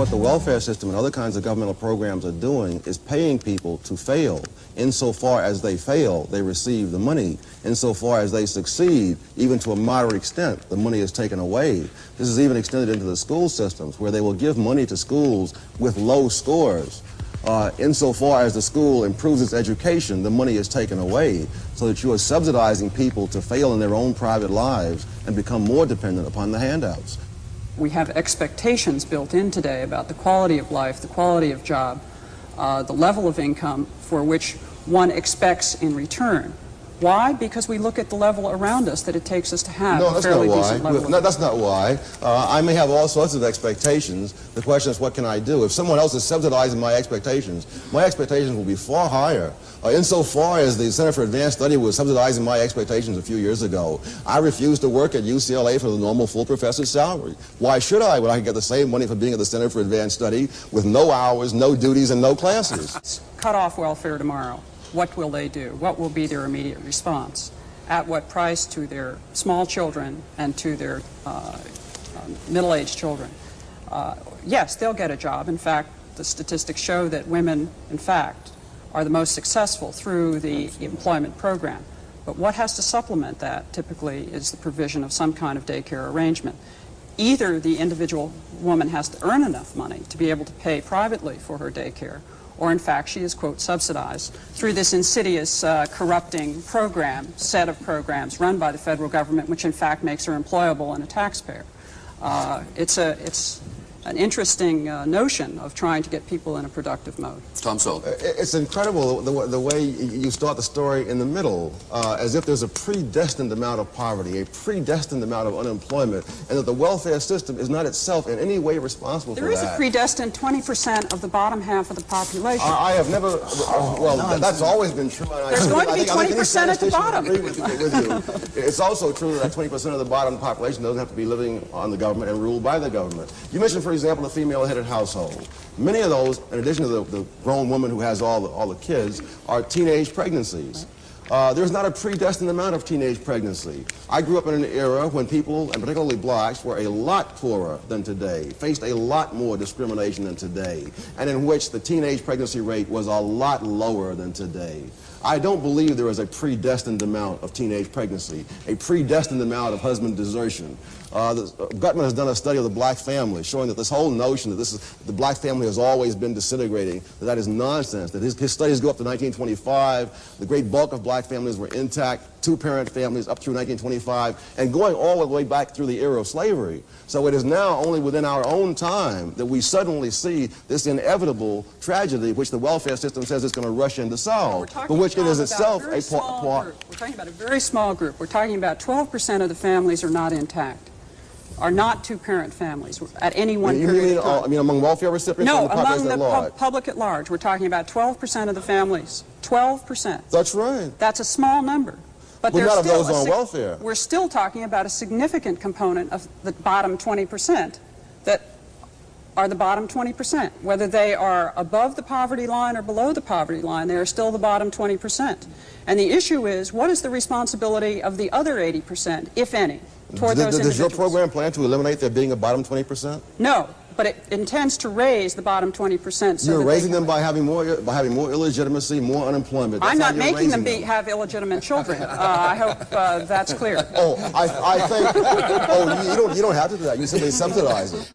what the welfare system and other kinds of governmental programs are doing is paying people to fail. Insofar as they fail, they receive the money. Insofar as they succeed, even to a moderate extent, the money is taken away. This is even extended into the school systems, where they will give money to schools with low scores. Insofar as the school improves its education, the money is taken away, so that you are subsidizing people to fail in their own private lives and become more dependent upon the handouts. We have expectations built in today about the quality of life, the quality of job, the level of income for which one expects in return. Why? Because we look at the level around us that it takes us to have a fairly decent level. No, that's not why. I may have all sorts of expectations. The question is, what can I do? If someone else is subsidizing my expectations will be far higher. Insofar as the Center for Advanced Study was subsidizing my expectations a few years ago, I refused to work at UCLA for the normal full professor's salary. Why should I, when I can get the same money for being at the Center for Advanced Study with no hours, no duties, and no classes? Cut off welfare tomorrow. What will they do? What will be their immediate response? At what price to their small children and to their middle-aged children? Yes, they'll get a job. In fact, the statistics show that women, in fact, are the most successful through the employment program. But what has to supplement that, typically, is the provision of some kind of daycare arrangement. Either the individual woman has to earn enough money to be able to pay privately for her daycare, or in fact she is, quote, subsidized through this insidious corrupting set of programs run by the federal government, which in fact makes her employable and a taxpayer. It's an interesting notion of trying to get people in a productive mode. Tom Sowell. It's incredible the way you start the story in the middle, as if there's a predestined amount of poverty, a predestined amount of unemployment, and that the welfare system is not itself in any way responsible for that. There is a predestined 20% of the bottom half of the population. I have never, that's always been true. There's going to be 20% at the bottom. I agree with you. It's also true that 20% of the bottom population doesn't have to be living on the government and ruled by the government. You mentioned, for example, a female-headed household. Many of those, in addition to the grown woman who has all the kids, are teenage pregnancies. There's not a predestined amount of teenage pregnancy. I grew up in an era when people, and particularly blacks, were a lot poorer than today, faced a lot more discrimination than today, and in which the teenage pregnancy rate was a lot lower than today. I don't believe there is a predestined amount of teenage pregnancy, a predestined amount of husband desertion. Gutman has done a study of the black family showing that this whole notion that the black family has always been disintegrating, that is nonsense, that his studies go up to 1925, the great bulk of black families were intact, two-parent families up through 1925, and going all the way back through the era of slavery. So it is now only within our own time that we suddenly see this inevitable tragedy which the welfare system says it's going to rush in to solve, but which it is itself a part. We're talking about a very small group. We're talking about 12% of the families are not intact, are not two-parent families at any one period of time. You mean among welfare recipients? No, or the among the large? public at large. We're talking about 12% of the families. 12%. That's right. That's a small number. But none of those on welfare. We're still talking about a significant component of the bottom 20% that are the bottom 20%. Whether they are above the poverty line or below the poverty line, they are still the bottom 20%. And the issue is, what is the responsibility of the other 80%, if any, toward those individuals? Does your program plan to eliminate there being a bottom 20%? No. But it intends to raise the bottom 20%. So you're raising them by having more illegitimacy, more unemployment. I'm not making them have illegitimate children. I hope that's clear. I think. You don't have to do that. You simply subsidize it.